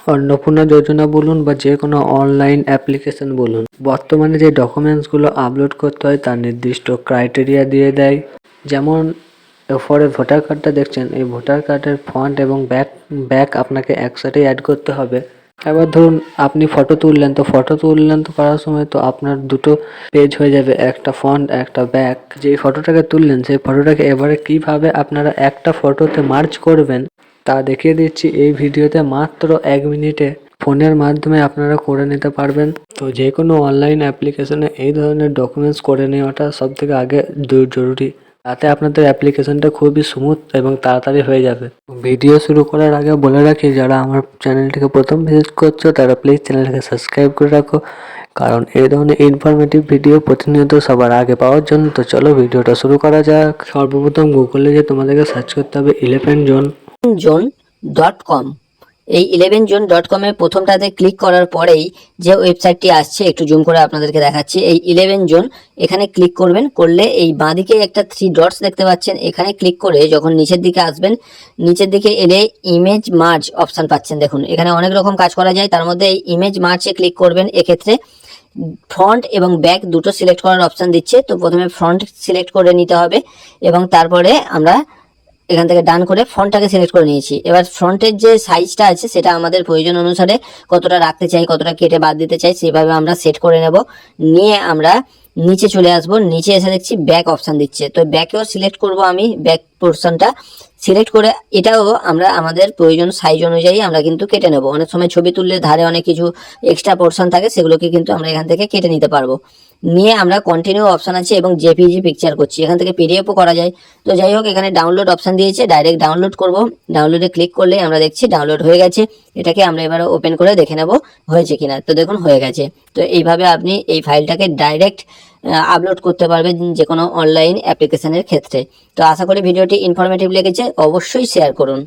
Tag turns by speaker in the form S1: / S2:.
S1: অন্নপূর্ণা যোজনা বলুন বা যে কোনো অনলাইন অ্যাপ্লিকেশন বলুন, বর্তমানে যে ডকুমেন্টসগুলো আপলোড করতে হয় তার নির্দিষ্ট ক্রাইটেরিয়া দিয়ে দেয়। যেমন এরপরে ভোটার কার্ডটা দেখছেন, এই ভোটার কার্ডের ফ্রন্ট এবং ব্যাক আপনাকে একসাথেই অ্যাড করতে হবে। এবার ধরুন আপনি ফটো তুললেন তো করার সময় তো আপনার দুটো পেজ হয়ে যাবে, একটা ফ্রন্ট একটা ব্যাক। যেই ফটোটাকে তুললেন সেই ফটোটাকে এবারে কিভাবে আপনারা একটা ফটোতে মার্জ করবেন তা দেখিয়ে দিচ্ছি এই ভিডিওতে। মাত্র 1 মিনিটে ফোনের মাধ্যমে আপনারা করে নিতে পারবেন। তো যে কোনো অনলাইন অ্যাপ্লিকেশনে এই ধরনের ডকুমেন্টস করে নেওয়াটা সবথেকে আগে জরুরি। তাতে আপনাদের অ্যাপ্লিকেশনটা খুবই স্মুথ এবং তাড়াতাড়ি হয়ে যাবে। ভিডিও শুরু করার আগে বলে রাখি, যারা আমার চ্যানেলটিকে প্রথম ভিজিট করছো তারা প্লিজ চ্যানেলটিকে সাবস্ক্রাইব করে রাখো, কারণ এই ধরনের ইনফরমেটিভ ভিডিও প্রতিনিয়ত সবার আগে পাওয়ার জন্য। তো চলো ভিডিওটা শুরু করা যাক। সর্বপ্রথম গুগলে যে তোমাদেরকে সার্চ করতে হবে
S2: 11zone.com। এই 11zone.com এর প্রথমটাতে ক্লিক করার পরেই যে ওয়েবসাইটটি আসছে, একটু জুম করে আপনাদেরকে দেখাচ্ছি। এই 11zone এখানে ক্লিক করবেন, করলে এই বাঁদিকে একটা 3 ডটস দেখতে পাচ্ছেন, এখানে ক্লিক করে যখন নিচের দিকে আসবেন, নিচের দিকে এলে ইমেজ মার্জ অপশন পাচ্ছেন। দেখুন এখানে অনেক রকম কাজ করা যায়, তার মধ্যে এই ইমেজ মার্জে ক্লিক করবেন। এক্ষেত্রে ফ্রন্ট এবং ব্যাক দুটো সিলেক্ট করার অপশন দিচ্ছে। তো প্রথমে ফ্রন্ট সিলেক্ট করে নিতে হবে এবং তারপরে আমরা এখান থেকে ডান করে ফন্টটাকে সিলেক্ট করে নিয়েছি। এবার ফ্রন্টের যে সাইজটা আছে সেটা আমাদের প্রয়োজন অনুসারে কতটা রাখতে চাই, কতটা কেটে বাদ দিতে চাই, সেভাবে আমরা সেট করে নেব। নিয়ে আমরা নিচে চলে আসব, নিচে এসে দেখছি ব্যাক অপশান দিচ্ছে, তো ব্যাকেও সিলেক্ট করব আমি। ব্যাক পোর্শনটা সিলেক্ট করে এটাও আমরা আমাদের প্রয়োজন সাইজ অনুযায়ী আমরা কিন্তু কেটে নেব। অনেক সময় ছবি তুললে ধারে অনেক কিছু এক্সট্রা পোর্শন থাকে, সেগুলোকে কিন্তু আমরা এখান থেকে কেটে নিতে পারবো। নিয়ে আমরা কন্টিনিউ অপশন আছে এবং জেপিজি পিকচার করছি, এখান থেকে পিডিএফও করা যায়। তো যাই হোক, এখানে ডাউনলোড অপশন দিয়েছে, ডাইরেক্ট ডাউনলোড করব। ডাউনলোডে ক্লিক করলে আমরা দেখছি ডাউনলোড হয়ে গেছে। এটাকে আমরা এবার ওপেন করে দেখে নেব হয়েছে কিনা। তো দেখুন হয়ে গেছে। তো এইভাবে আপনি এই ফাইলটাকে ডাইরেক্ট আপলোড করতে পারবেন যে কোনো অনলাইন অ্যাপ্লিকেশনের ক্ষেত্রে। তো আশা করি ভিডিওটি ইনফরমেটিভ লেগেছে, অবশ্যই শেয়ার করুন।